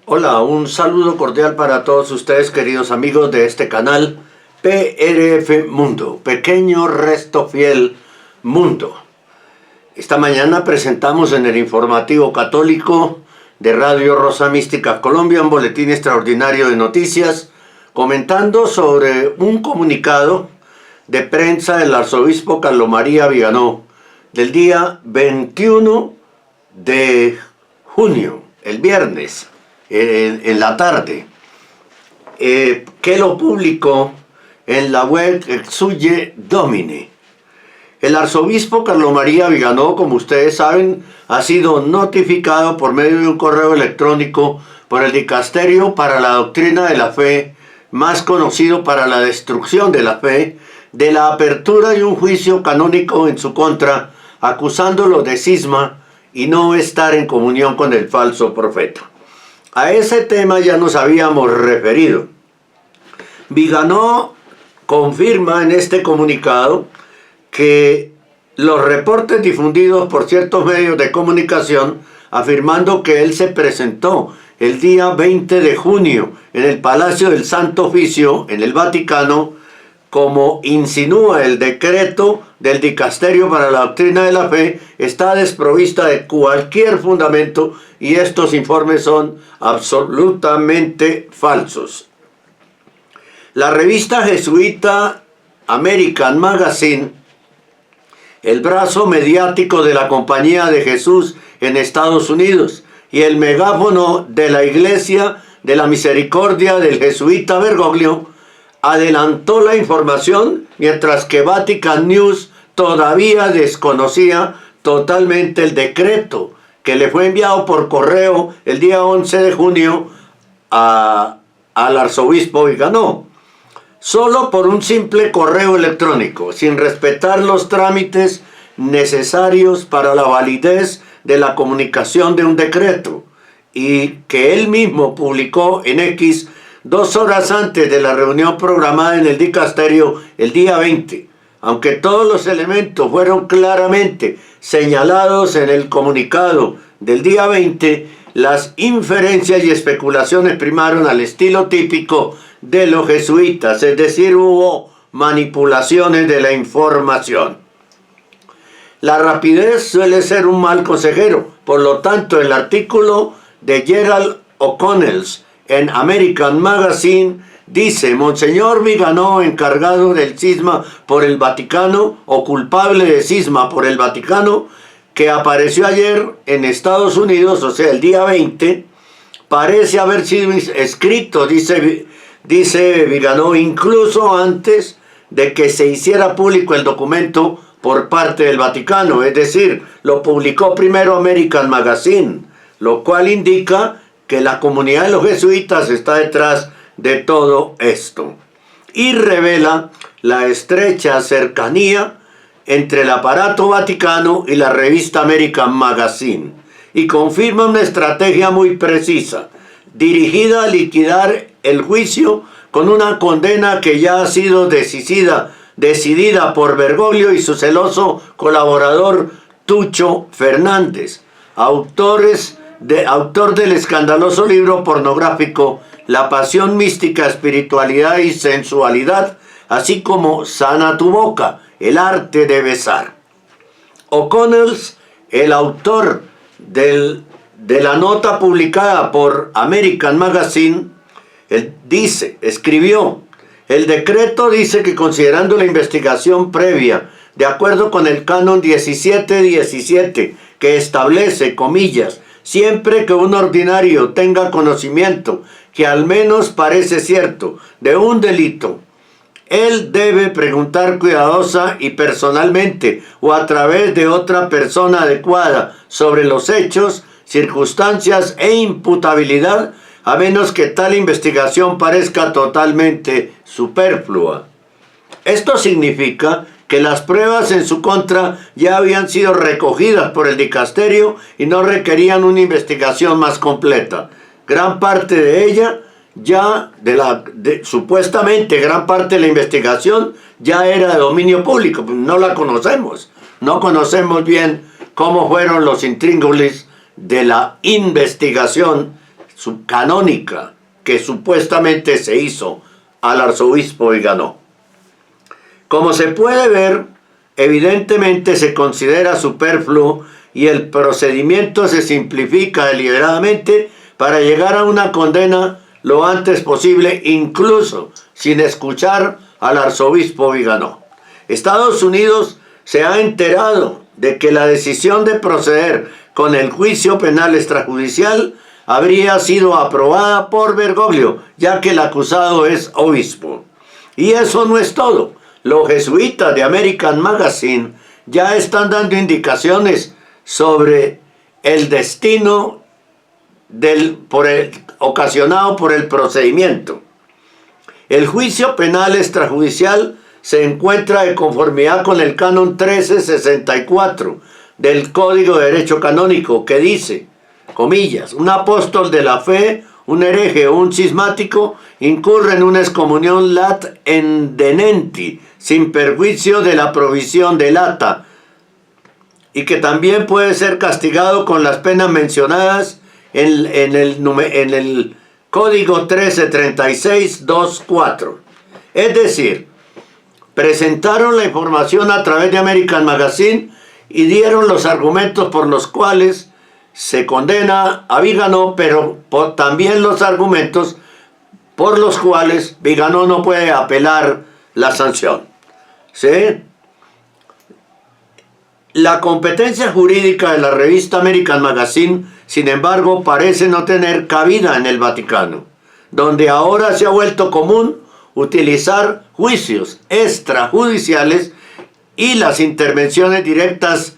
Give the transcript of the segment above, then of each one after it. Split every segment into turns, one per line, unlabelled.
Hola, un saludo cordial para todos ustedes, queridos amigos de este canal PRF Mundo, Pequeño Resto Fiel Mundo. Esta mañana presentamos en el informativo católico de Radio Rosa Mística Colombia un boletín extraordinario de noticias comentando sobre un comunicado de prensa del arzobispo Carlos María Viganó del día 21 de junio, el viernes, en la tarde, que lo publicó en la web Exsuye Domine. El arzobispo Carlos María Viganó, como ustedes saben, ha sido notificado por medio de un correo electrónico por el Dicasterio para la Doctrina de la Fe, más conocido para la destrucción de la fe, de la apertura de un juicio canónico en su contra, acusándolo de cisma y no estar en comunión con el falso profeta. A ese tema ya nos habíamos referido. Viganó confirma en este comunicado que los reportes difundidos por ciertos medios de comunicación afirmando que él se presentó el día 20 de junio en el Palacio del Santo Oficio en el Vaticano, como insinúa el decreto del Dicasterio para la Doctrina de la Fe, está desprovista de cualquier fundamento y estos informes son absolutamente falsos. La revista jesuita American Magazine, el brazo mediático de la Compañía de Jesús en Estados Unidos, y el megáfono de la Iglesia de la Misericordia del jesuita Bergoglio, adelantó la información, mientras que Vatican News todavía desconocía totalmente el decreto que le fue enviado por correo el día 11 de junio al arzobispo Viganó. Solo por un simple correo electrónico, sin respetar los trámites necesarios para la validez de la comunicación de un decreto, y que él mismo publicó en X 2 horas antes de la reunión programada en el Dicasterio el día 20. Aunque todos los elementos fueron claramente señalados en el comunicado del día 20, las inferencias y especulaciones primaron al estilo típico de los jesuitas, es decir, hubo manipulaciones de la información. La rapidez suele ser un mal consejero, por lo tanto el artículo de Gerald O'Connell en American Magazine dice: Monseñor Viganó, encargado del cisma por el Vaticano, o culpable de cisma por el Vaticano, que apareció ayer en Estados Unidos, o sea, el día 20, parece haber sido escrito, dice Viganó, incluso antes de que se hiciera público el documento por parte del Vaticano, es decir, lo publicó primero American Magazine, lo cual indica que la comunidad de los jesuitas está detrás de todo esto, y revela la estrecha cercanía entre el aparato vaticano y la revista American Magazine, y confirma una estrategia muy precisa, dirigida a liquidar el juicio con una condena que ya ha sido decidida por Bergoglio y su celoso colaborador Tucho Fernández, autor del escandaloso libro pornográfico La pasión mística, espiritualidad y sensualidad, así como Sana tu boca, el arte de besar. O'Connell, el autor de la nota publicada por American Magazine, escribió: el decreto dice que, considerando la investigación previa, de acuerdo con el canon 1717, que establece, comillas, siempre que un ordinario tenga conocimiento, que al menos parece cierto, de un delito, él debe preguntar cuidadosa y personalmente o a través de otra persona adecuada sobre los hechos, circunstancias e imputabilidad, a menos que tal investigación parezca totalmente superflua. Esto significa que las pruebas en su contra ya habían sido recogidas por el Dicasterio y no requerían una investigación más completa. Gran parte de ella supuestamente gran parte de la investigación ya era de dominio público, no la conocemos, no conocemos bien cómo fueron los intríngulis de la investigación canónica que supuestamente se hizo al arzobispo Viganó. Como se puede ver, evidentemente se considera superfluo y el procedimiento se simplifica deliberadamente para llegar a una condena lo antes posible, incluso sin escuchar al arzobispo Viganó. Estados Unidos se ha enterado de que la decisión de proceder con el juicio penal extrajudicial habría sido aprobada por Bergoglio, ya que el acusado es obispo. Y eso no es todo. Los jesuitas de American Magazine ya están dando indicaciones sobre el destino ocasionado por el procedimiento. El juicio penal extrajudicial se encuentra de conformidad con el canon 1364 del Código de Derecho Canónico, que dice, comillas, un apóstol de la fe, un hereje o un cismático incurre en una excomunión lat endenenti, sin perjuicio de la provisión del ata, y que también puede ser castigado con las penas mencionadas en el Código 1336-2.4. Es decir, presentaron la información a través de American Magazine y dieron los argumentos por los cuales se condena a Viganó, pero también los argumentos por los cuales Viganó no puede apelar la sanción. ¿Sí? La competencia jurídica de la revista American Magazine, sin embargo, parece no tener cabida en el Vaticano, donde ahora se ha vuelto común utilizar juicios extrajudiciales y las intervenciones directas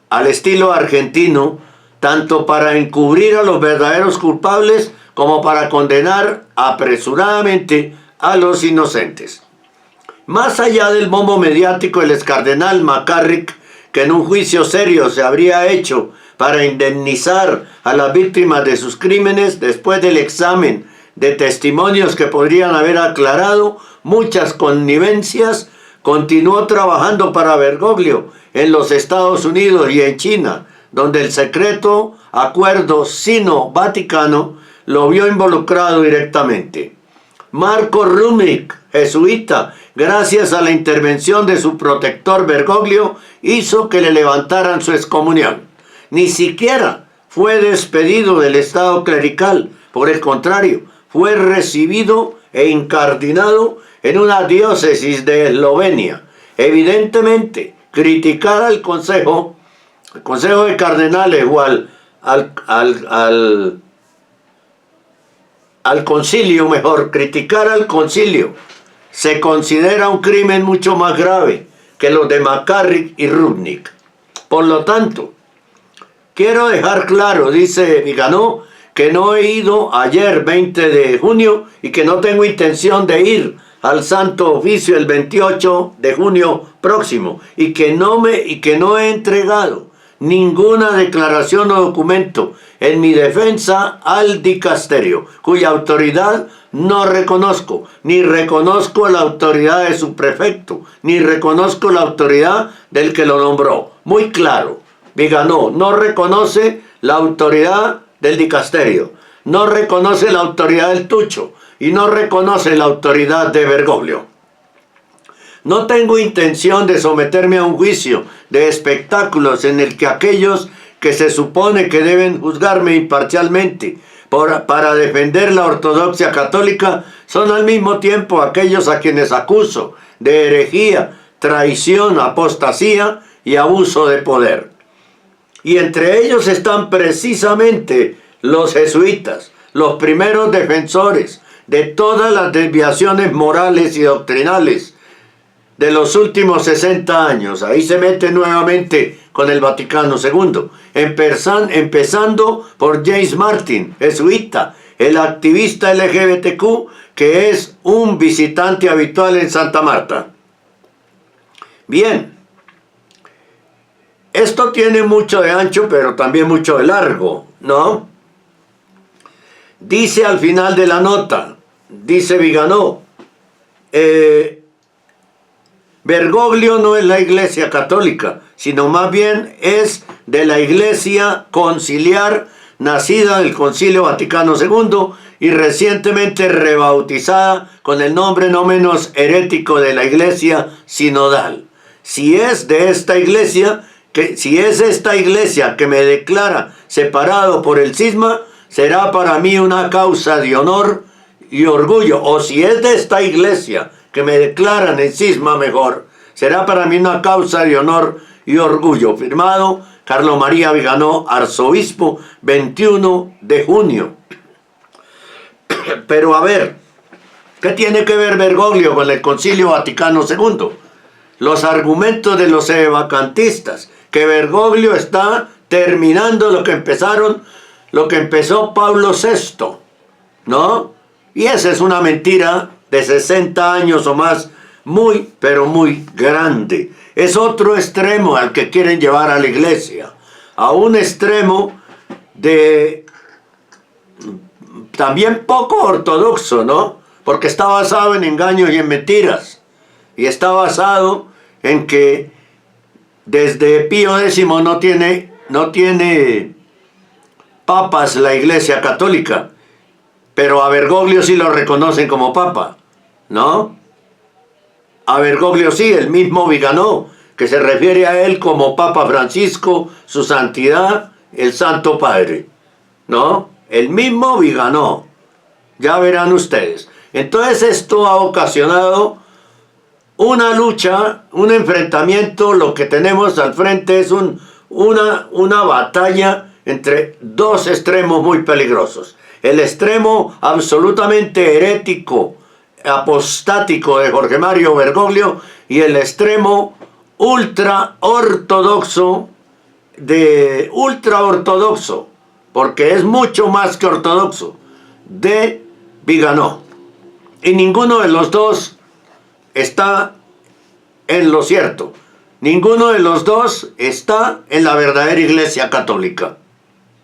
al estilo argentino, tanto para encubrir a los verdaderos culpables como para condenar apresuradamente a los inocentes. Más allá del bombo mediático, el excardenal McCarrick, que en un juicio serio se habría hecho para indemnizar a las víctimas de sus crímenes después del examen de testimonios que podrían haber aclarado muchas connivencias, continuó trabajando para Bergoglio en los Estados Unidos y en China, donde el secreto acuerdo sino-vaticano lo vio involucrado directamente. Marco Rubnik, jesuita, gracias a la intervención de su protector Bergoglio, hizo que le levantaran su excomunión. Ni siquiera fue despedido del estado clerical, por el contrario, fue recibido e incardinado en una diócesis de Eslovenia. Evidentemente, criticar al Consejo de Cardenales o al concilio, criticar al concilio se considera un crimen mucho más grave que los de McCarrick y Rubnik. Por lo tanto, quiero dejar claro, dice Viganó, que no he ido ayer 20 de junio y que no tengo intención de ir al Santo Oficio el 28 de junio próximo y que no he entregado ninguna declaración o documento en mi defensa al dicasterio, cuya autoridad no reconozco, ni reconozco la autoridad de su prefecto, ni reconozco la autoridad del que lo nombró. Muy claro, Viganó no reconoce la autoridad del dicasterio, no reconoce la autoridad del Tucho y no reconoce la autoridad de Bergoglio. No tengo intención de someterme a un juicio de espectáculos en el que aquellos que se supone que deben juzgarme imparcialmente para defender la ortodoxia católica son al mismo tiempo aquellos a quienes acuso de herejía, traición, apostasía y abuso de poder. Y entre ellos están precisamente los jesuitas, los primeros defensores de todas las desviaciones morales y doctrinales de los últimos 60 años. Ahí se mete nuevamente con el Vaticano II, empezando por James Martin, jesuita, el activista LGBTQ, que es un visitante habitual en Santa Marta. Bien, esto tiene mucho de ancho, pero también mucho de largo, ¿no? Dice al final de la nota, dice Viganó, Bergoglio no es la Iglesia Católica, sino más bien es de la Iglesia Conciliar nacida del Concilio Vaticano II y recientemente rebautizada con el nombre no menos herético de la Iglesia Sinodal. Si es esta iglesia que me declara separado por el cisma, será para mí una causa de honor y orgullo. O si es de esta iglesia que me declaran en cisma, mejor, será para mí una causa de honor y orgullo. Firmado Carlos María Viganó, arzobispo, 21 de junio. Pero a ver, ¿qué tiene que ver Bergoglio con el Concilio Vaticano II? Los argumentos de los sedevacantistas, que Bergoglio está terminando lo que empezó Pablo VI, ¿no? Y esa es una mentira de 60 años o más, muy, pero muy grande. Es otro extremo al que quieren llevar a la iglesia, a un extremo de también poco ortodoxo, ¿no? Porque está basado en engaños y en mentiras, y está basado en que desde Pío X no tiene papas la Iglesia Católica, pero a Bergoglio sí lo reconocen como papa, ¿no? A Bergoglio sí, el mismo Viganó, que se refiere a él como Papa Francisco, su santidad, el Santo Padre, ¿no? El mismo Viganó, ya verán ustedes. Entonces esto ha ocasionado una lucha, un enfrentamiento. Lo que tenemos al frente es una batalla entre dos extremos muy peligrosos. El extremo absolutamente herético, apostático de Jorge Mario Bergoglio, y el extremo ultra ortodoxo, porque es mucho más que ortodoxo, de Viganó. Y ninguno de los dos está en lo cierto. Ninguno de los dos está en la verdadera Iglesia Católica,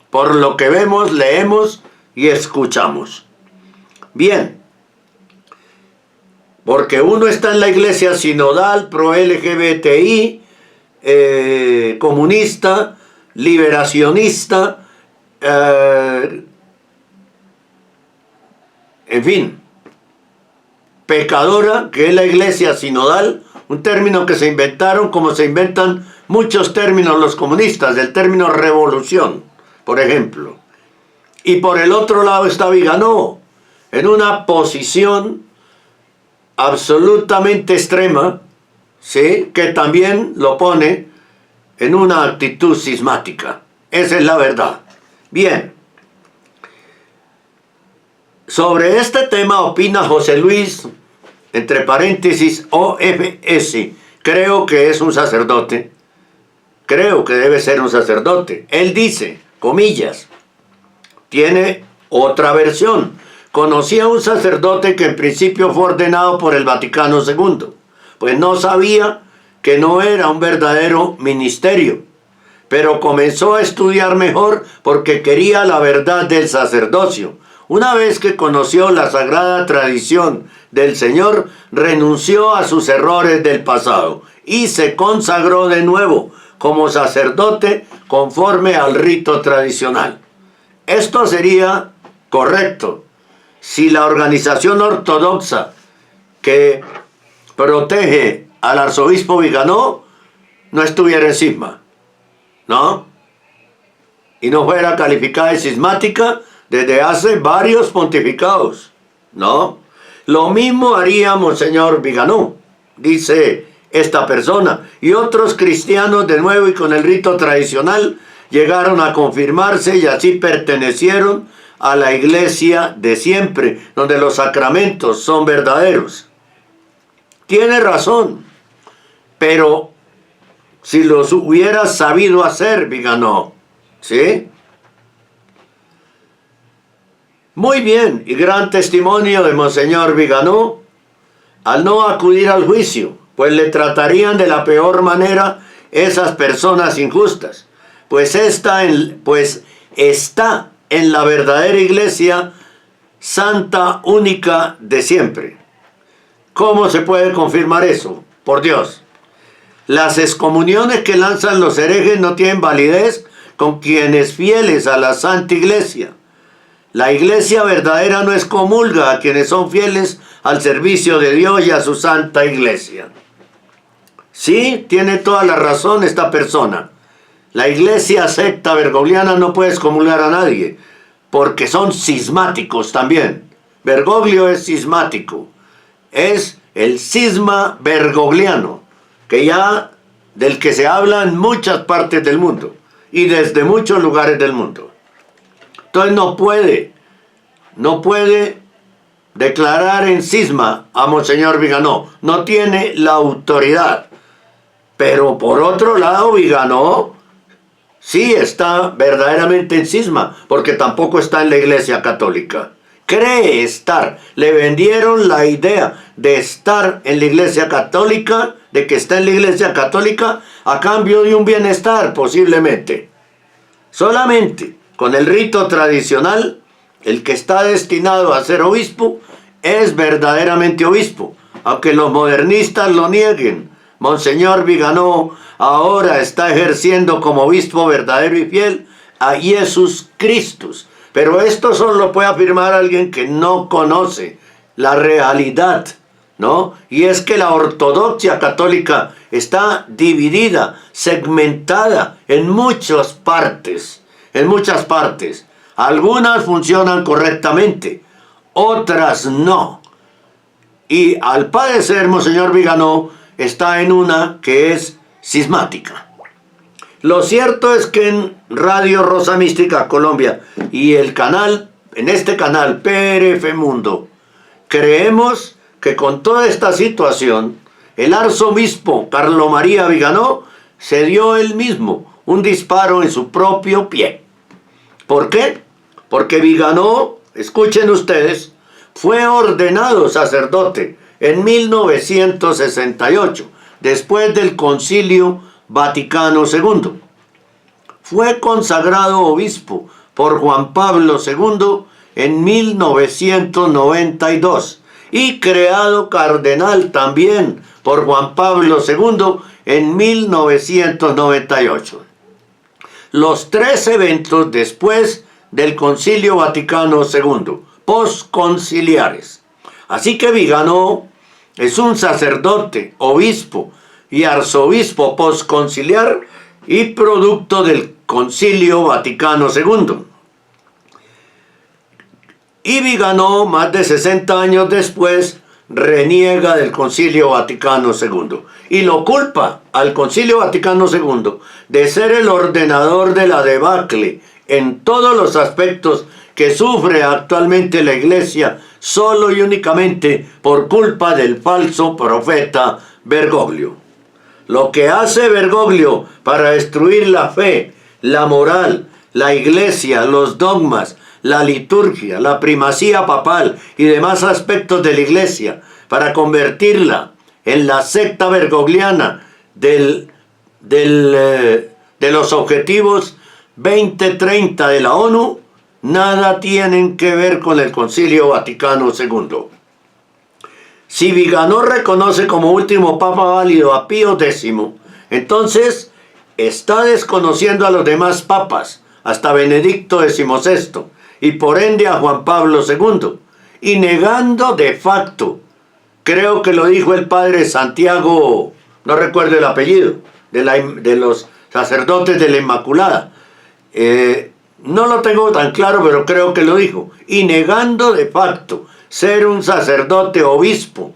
por lo que vemos, leemos y escuchamos. Bien, porque uno está en la Iglesia Sinodal, pro LGBTI, comunista, liberacionista, en fin, pecadora, que es la Iglesia Sinodal, un término que se inventaron como se inventan muchos términos los comunistas, del término revolución, por ejemplo. Y por el otro lado está Viganó, en una posición absolutamente extrema, ¿sí?, que también lo pone en una actitud cismática. Esa es la verdad. Bien. Sobre este tema opina José Luis, entre paréntesis, OFS. Creo que es un sacerdote. Creo que debe ser un sacerdote. Él dice, comillas, tiene otra versión. Conocí a un sacerdote que en principio fue ordenado por el Vaticano II, pues no sabía que no era un verdadero ministerio, pero comenzó a estudiar mejor porque quería la verdad del sacerdocio. Una vez que conoció la sagrada tradición del Señor, renunció a sus errores del pasado y se consagró de nuevo como sacerdote conforme al rito tradicional. Esto sería correcto si la organización ortodoxa que protege al arzobispo Viganó no estuviera en cisma, ¿no? Y no fuera calificada de cismática desde hace varios pontificados, ¿no? Lo mismo haría Monseñor Viganó, dice esta persona, y otros cristianos de nuevo y con el rito tradicional llegaron a confirmarse y así pertenecieron a la iglesia de siempre, donde los sacramentos son verdaderos. Tiene razón, pero si los hubiera sabido hacer Viganó, ¿sí? Muy bien, y gran testimonio de Monseñor Viganó al no acudir al juicio, pues le tratarían de la peor manera esas personas injustas, pues está en la verdadera iglesia santa, única de siempre. ¿Cómo se puede confirmar eso? Por Dios. Las excomuniones que lanzan los herejes no tienen validez con quienes fieles a la Santa Iglesia. La Iglesia verdadera no excomulga a quienes son fieles al servicio de Dios y a su Santa Iglesia. Sí, tiene toda la razón esta persona. La Iglesia secta bergogliana no puede excomulgar a nadie, porque son cismáticos también. Bergoglio es cismático. Es el cisma bergogliano, del que se habla en muchas partes del mundo y desde muchos lugares del mundo. Entonces no puede declarar en cisma a Monseñor Viganó, no tiene la autoridad. Pero por otro lado, Viganó sí está verdaderamente en cisma, porque tampoco está en la Iglesia Católica. Cree estar, le vendieron la idea de estar en la Iglesia Católica, de que está en la Iglesia Católica a cambio de un bienestar posiblemente. Solamente con el rito tradicional, el que está destinado a ser obispo es verdaderamente obispo, aunque los modernistas lo nieguen. Monseñor Viganó ahora está ejerciendo como obispo verdadero y fiel a Jesús Cristo. Pero esto solo lo puede afirmar alguien que no conoce la realidad, ¿no? Y es que la ortodoxia católica está dividida, segmentada en muchas partes. Algunas funcionan correctamente, otras no. Y al parecer, Monseñor Viganó está en una que es cismática. Lo cierto es que en Radio Rosa Mística Colombia y en este canal PRF Mundo, creemos que con toda esta situación, el arzobispo Carlo María Viganó se dio él mismo un disparo en su propio pie. ¿Por qué? Porque Viganó, escuchen ustedes, fue ordenado sacerdote en 1968, después del Concilio Vaticano II. Fue consagrado obispo por Juan Pablo II en 1992 y creado cardenal también por Juan Pablo II en 1998. Los tres eventos después del Concilio Vaticano II, posconciliares. Así que Viganó es un sacerdote, obispo y arzobispo posconciliar y producto del Concilio Vaticano II. Y Viganó, más de 60 años después, reniega del Concilio Vaticano II y lo culpa al Concilio Vaticano II de ser el ordenador de la debacle en todos los aspectos que sufre actualmente la Iglesia, solo y únicamente por culpa del falso profeta Bergoglio. Lo que hace Bergoglio para destruir la fe, la moral, la Iglesia, los dogmas, la liturgia, la primacía papal y demás aspectos de la Iglesia, para convertirla en la secta bergogliana de los objetivos 2030 de la ONU, nada tienen que ver con el Concilio Vaticano II. Si Viganó reconoce como último papa válido a Pío X, entonces está desconociendo a los demás papas, hasta Benedicto XVI, y por ende a Juan Pablo II, y negando de facto, creo que lo dijo el padre Santiago, no recuerdo el apellido, de los sacerdotes de la Inmaculada, no lo tengo tan claro, pero creo que lo dijo, y negando de facto ser un sacerdote obispo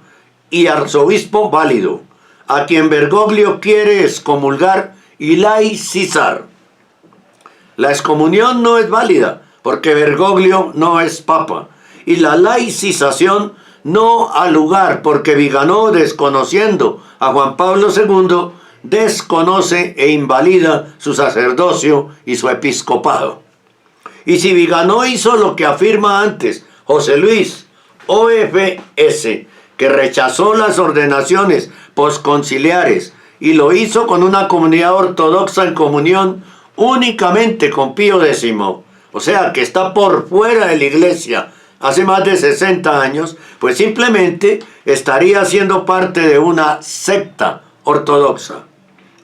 y arzobispo válido, a quien Bergoglio quiere excomulgar y laicizar. La excomunión no es válida, porque Bergoglio no es papa, y la laicización no ha lugar, porque Viganó, desconociendo a Juan Pablo II, desconoce e invalida su sacerdocio y su episcopado. Y si Viganó hizo lo que afirma antes José Luis OFS, que rechazó las ordenaciones posconciliares y lo hizo con una comunidad ortodoxa en comunión únicamente con Pío X, o sea que está por fuera de la Iglesia hace más de 60 años, pues simplemente estaría siendo parte de una secta ortodoxa.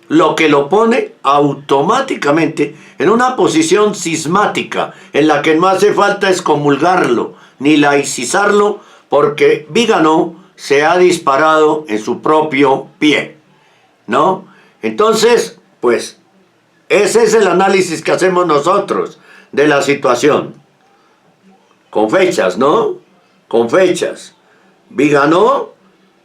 lo que lo pone automáticamente en una posición cismática en la que no hace falta excomulgarlo ni laicizarlo, porque Vigano se ha disparado en su propio pie, ¿no? Entonces, pues, ese es el análisis que hacemos nosotros de la situación. Con fechas, ¿no? Con fechas. Vigano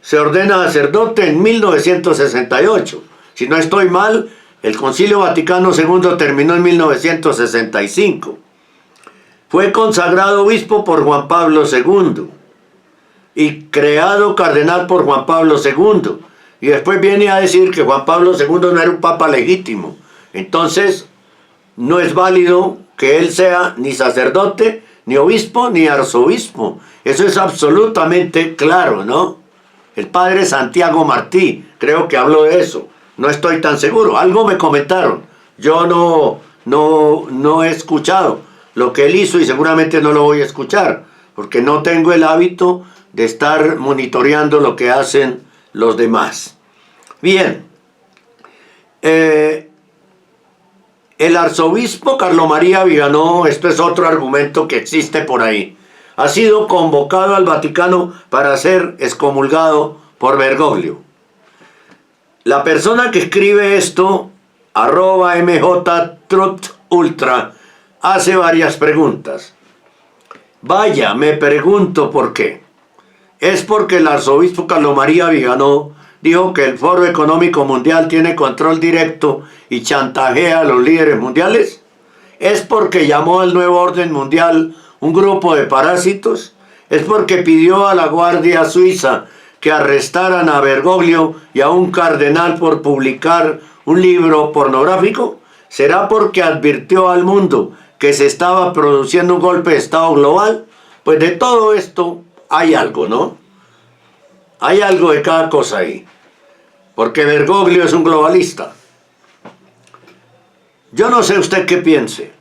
se ordena sacerdote en 1968. Si no estoy mal, el Concilio Vaticano II terminó en 1965. Fue consagrado obispo por Juan Pablo II y creado cardenal por Juan Pablo II. Y después viene a decir que Juan Pablo II no era un papa legítimo. Entonces, no es válido que él sea ni sacerdote, ni obispo, ni arzobispo. Eso es absolutamente claro, ¿no? El padre Santiago Martí, creo que habló de eso. No estoy tan seguro. Algo me comentaron. Yo no he escuchado lo que él hizo y seguramente no lo voy a escuchar, porque no tengo el hábito de estar monitoreando lo que hacen los demás. Bien. El arzobispo Carlo María Vigano, esto es otro argumento que existe por ahí, ha sido convocado al Vaticano para ser excomulgado por Bergoglio. La persona que escribe esto, @mjtrutultra, hace varias preguntas. Vaya, me pregunto por qué. ¿Es porque el arzobispo Carlo María Vigano dijo que el Foro Económico Mundial tiene control directo y chantajea a los líderes mundiales? ¿Es porque llamó al nuevo orden mundial un grupo de parásitos? ¿Es porque pidió a la Guardia Suiza que arrestaran a Bergoglio y a un cardenal por publicar un libro pornográfico? ¿Será porque advirtió al mundo que se estaba produciendo un golpe de Estado global? Pues de todo esto hay algo, ¿no? Hay algo de cada cosa ahí. Porque Bergoglio es un globalista. Yo no sé usted qué piense,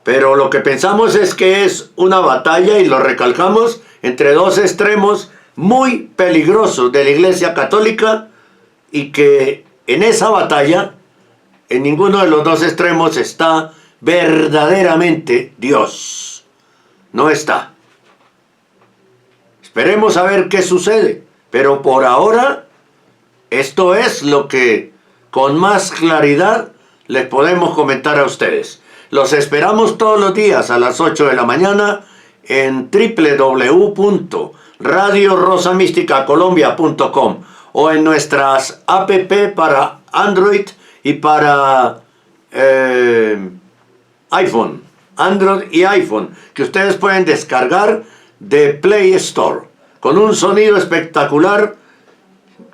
pero lo que pensamos es que es una batalla, y lo recalcamos, entre dos extremos muy peligrosos de la Iglesia Católica, y que en esa batalla, en ninguno de los dos extremos está verdaderamente Dios. No está. Esperemos a ver qué sucede, pero por ahora esto es lo que con más claridad les podemos comentar a ustedes. Los esperamos todos los días a las 8 de la mañana en www.radiorosamísticacolombia.com o en nuestras app para Android y para iPhone, Android y iPhone, que ustedes pueden descargar de Play Store, con un sonido espectacular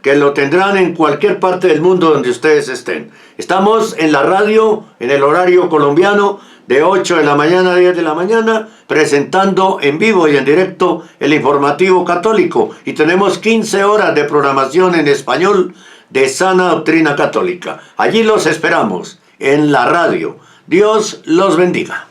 que lo tendrán en cualquier parte del mundo donde ustedes estén. Estamos en la radio, en el horario colombiano, de 8 de la mañana a 10 de la mañana, presentando en vivo y en directo el informativo católico. Y tenemos 15 horas de programación en español de sana doctrina católica. Allí los esperamos, en la radio. Dios los bendiga.